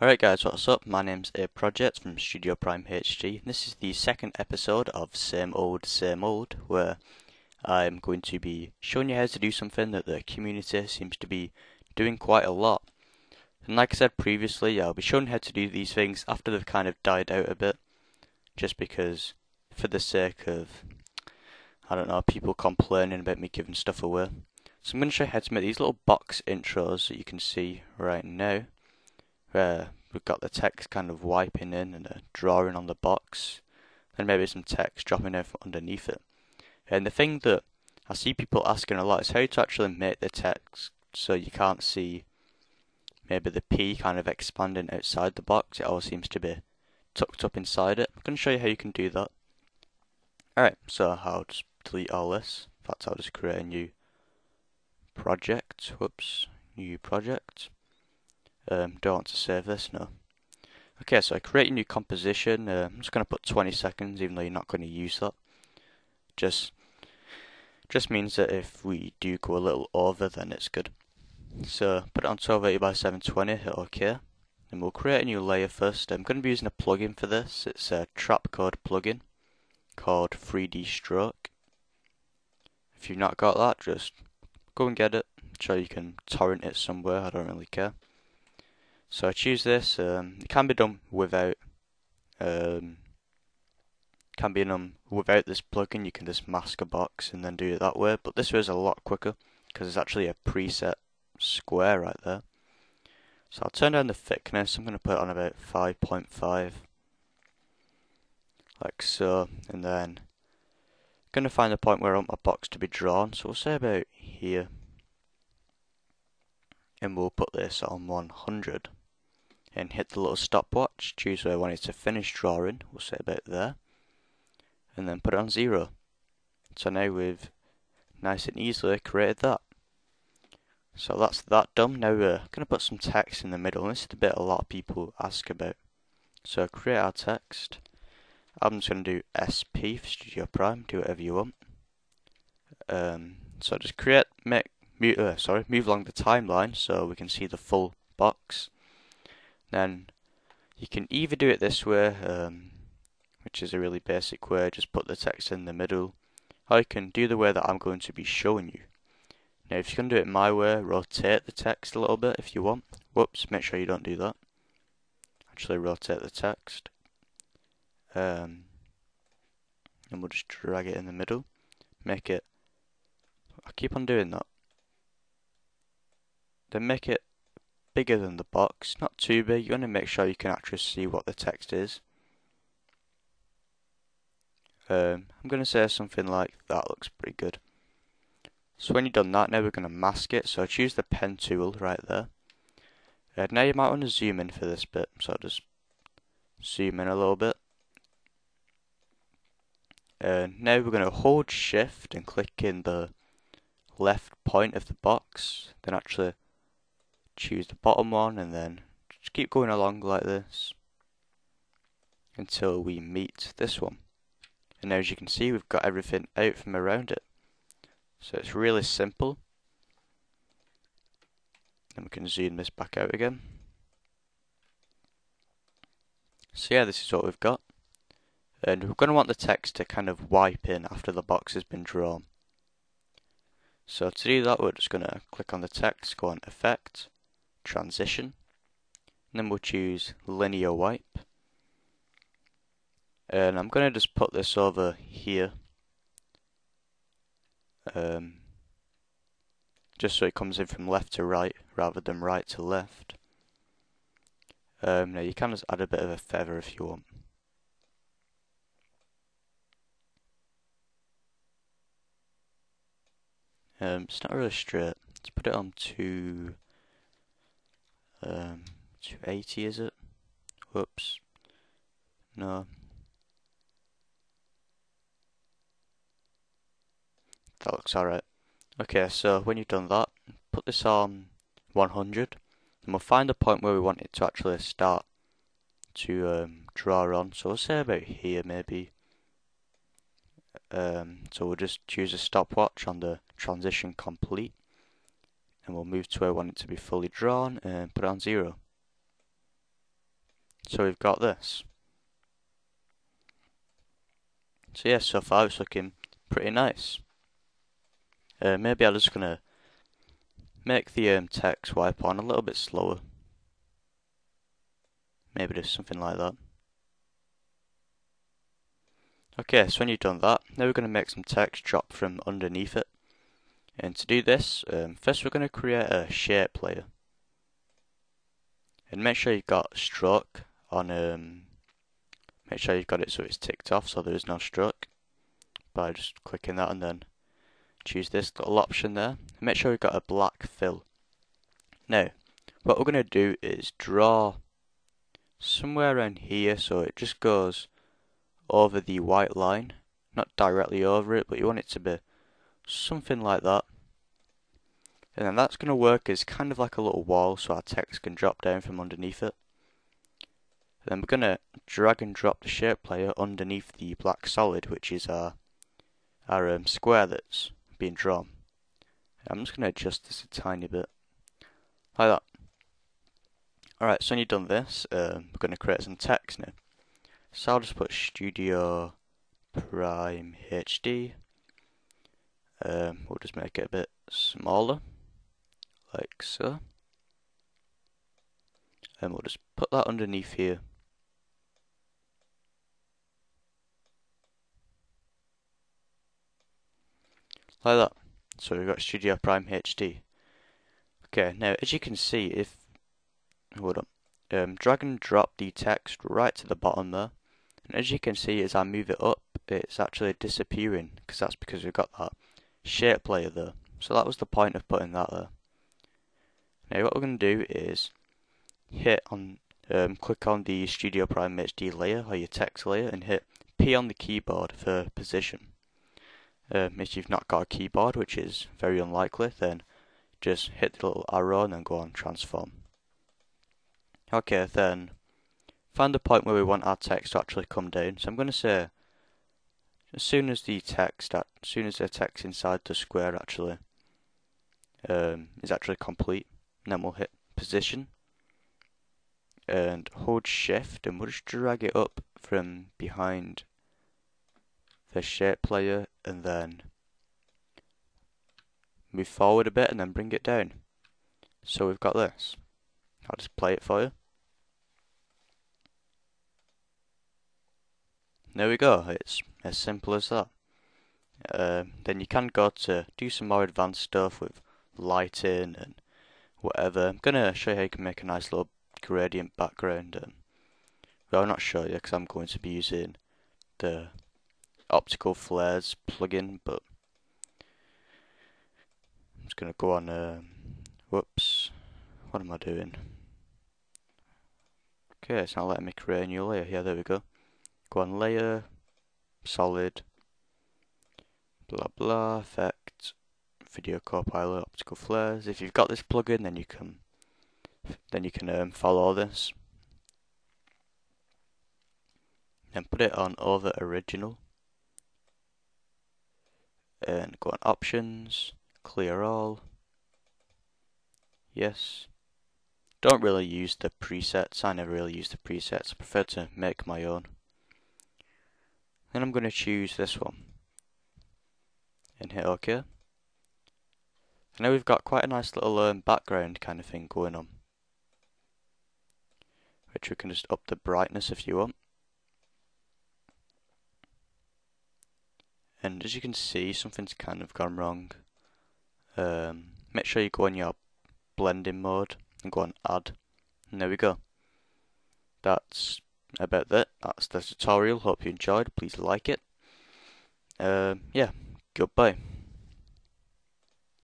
Alright guys, what's up? My name's AProject from Studio Prime HD. This is the second episode of Same Old, where I'm going to be showing you how to do something that the community seems to be doing quite a lot. And like I said previously, I'll be showing how to do these things after they've kind of died out a bit, just because, for the sake of, I don't know, people complaining about me giving stuff away. So I'm going to show you how to make these little box intros that you can see right now. We've got the text kind of wiping in and a drawing on the box, and maybe some text dropping out from underneath it. And the thing that I see people asking a lot is how to actually make the text so you can't see maybe the P kind of expanding outside the box. It all seems to be tucked up inside it. I'm going to show you how you can do that. Alright, so I'll just delete all this. In fact, I'll just create a new project. New project. Don't want to save this, no. Okay, so I create a new composition. I'm just going to put 20 seconds, even though you're not going to use that. Just means that if we do go a little over, then it's good. So put it on 1280 by 720, hit OK. And we'll create a new layer first. I'm going to be using a plugin for this. It's a Trapcode plugin called 3D Stroke. If you've not got that, just go and get it. I'm sure you can torrent it somewhere, I don't really care. So I choose this. It can be done without this plugin. You can just mask a box and then do it that way. But this way is a lot quicker because it's actually a preset square right there. So I'll turn down the thickness. I'm going to put it on about 5.5, like so, and then I'm going to find the point where I want my box to be drawn. So we'll say about here, and we'll put this on 100. And hit the little stopwatch, choose where I want it to finish drawing, we'll say about there, and then put it on 0. So now we've nice and easily created that. So that's that done. Now we're going to put some text in the middle, and this is the bit a lot of people ask about. So create our text. I'm just going to do SP for Studio Prime, do whatever you want. So just move along the timeline so we can see the full box. Then you can either do it this way, which is a really basic way, just put the text in the middle, or you can do the way that I'm going to be showing you. Now if you're going to do it my way, rotate the text a little bit if you want. Whoops, make sure you don't do that. Actually rotate the text. And we'll just drag it in the middle. Make it, I keep on doing that. Then make it bigger than the box, not too big. You want to make sure you can actually see what the text is. I'm going to say something like that looks pretty good. So when you've done that, now we're going to mask it. So choose the pen tool right there. Now you might want to zoom in for this bit, so I'll just zoom in a little bit. Now we're going to hold shift and click in the left point of the box, then actually choose the bottom one, and then just keep going along like this until we meet this one. And now as you can see, we've got everything out from around it. So it's really simple. And we can zoom this back out again. So yeah, this is what we've got. And we're going to want the text to kind of wipe in after the box has been drawn. So to do that, we're just going to click on the text, go on Effect, Transition, and then we'll choose Linear Wipe. And I'm going to just put this over here, just so it comes in from left to right rather than right to left. Now you can just add a bit of a feather if you want. It's not really straight. Let's put it on 280, is it? Whoops. No. That looks alright. Okay, so when you've done that, put this on 100, and we'll find the point where we want it to actually start to draw on. So we'll say about here maybe. So we'll just choose a stopwatch on the transition complete, and we'll move to where we want it to be fully drawn and put it on 0. So we've got this. So yeah, so far it's looking pretty nice. Maybe I'm just gonna make the text wipe on a little bit slower. Maybe just something like that. Okay, so when you've done that, now we're going to make some text drop from underneath it. And to do this, first we're going to create a shape layer. And make sure you've got stroke on, make sure you've got it so it's ticked off so there is no stroke. By just clicking that and then choose this little option there. And make sure we've got a black fill. Now, what we're going to do is draw somewhere around here so it just goes over the white line. Not directly over it, but you want it to be something like that. And then that's going to work as kind of like a little wall so our text can drop down from underneath it. And then we're going to drag and drop the shape layer underneath the black solid, which is our square that's being drawn. I'm just going to adjust this a tiny bit, like that. Alright, so when you've done this, we're going to create some text now. So I'll just put Studio Prime HD. We'll just make it a bit smaller, like so. And we'll just put that underneath here. Like that. So we've got Studio Prime HD. Okay, now as you can see, if drag and drop the text right to the bottom there, and as you can see, as I move it up, it's actually disappearing because we've got that shape layer there. So that was the point of putting that there. Now what we're going to do is click on the Studio Prime HD layer or your text layer and hit P on the keyboard for position. If you've not got a keyboard, which is very unlikely, then just hit the little arrow and then go on transform. Okay, then find the point where we want our text to actually come down. So I'm going to say as soon as the text inside the square actually is actually complete, and then we'll hit position and hold shift and we'll just drag it up from behind the shape layer and then move forward a bit and then bring it down. So we've got this. I'll just play it for you. There we go, it's as simple as that. Then you can go to do some more advanced stuff with lighting and whatever. I'm going to show you how you can make a nice little gradient background. Well, I'll not show you because I'm going to be using the optical flares plugin, but I'm just going to go on, whoops, what am I doing? Okay, it's not letting me create a new layer. Yeah, there we go. Go on layer, solid, blah blah, effect, video copilot, optical flares. If you've got this plugin, then you can follow this. Then put it on over original. And go on options, clear all. Yes. Don't really use the presets. I never really use the presets. I prefer to make my own. Then I'm going to choose this one and hit OK. So now we've got quite a nice little background kind of thing going on, which we can just up the brightness if you want. And as you can see, something's kind of gone wrong. Make sure you go on your blending mode and go on add. And there we go. That's about that. That's the tutorial. Hope you enjoyed. Please like it. Yeah, goodbye.